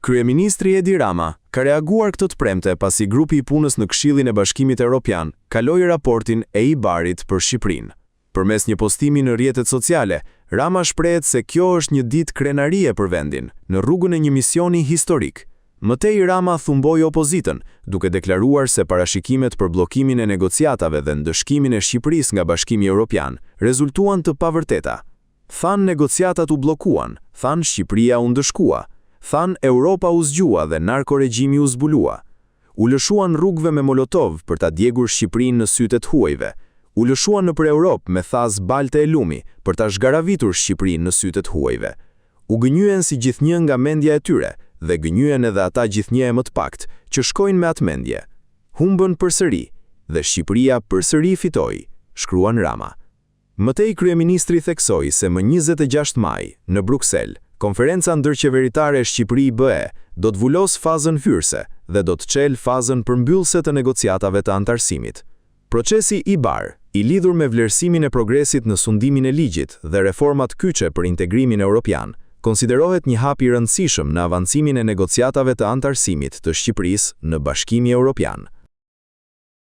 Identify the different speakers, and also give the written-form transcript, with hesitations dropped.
Speaker 1: Kryeministri Edi Rama ka reaguar këtë të premte pasi grupi i punës në Këshillin e Bashkimit Evropian kaloi raportin e EIBAR-it për Shqipërinë. Përmes një postimi në rrjetet sociale, Rama shprehet se kjo është një ditë krenarie për vendin, në rrugën e një misioni historik. Mëtej Rama thumboi opozitën, duke deklaruar se parashikimet për bllokimin e negociatave dhe ndëshkimin e Shqipërisë nga Bashkimi Evropian rezultuan të pavërteta. Than negociatat u bllokuan, than Shqipëria u ndëshkua, than Europa u zgjua dhe narkoregjimi u zbulua. U lëshuan rrugëve me molotov për ta djegur Shqipërinë në sytë të huajve. U lëshuan nëpër Europë me thas balte e lumi për ta zgaravitur Shqipërinë në sytë të huajve. U gënjyen si gjithnjë nga mendja e tyre dhe gënjyen edhe ata gjithnjë e më të pakt që shkojnë me atë mendje. Humbën përsëri dhe Shqipëria përsëri fitoi, shkruan Rama. Mëtej kryeministri theksoi se më 26 maj në Bruksel, konferenca ndërqeveritare Shqipëri-BE do të vulos fazën hyrëse dhe do të çelë fazën përmbyllëse të negociatave të antarësimit. Procesi EIBAR, i lidhur me vlerësimin e progresit në sundimin e ligjit dhe reformat kyçe për integrimin evropian, konsiderohet një hap i rëndësishëm në avancimin e negociatave të antarësimit të Shqipërisë në Bashkimi Evropian.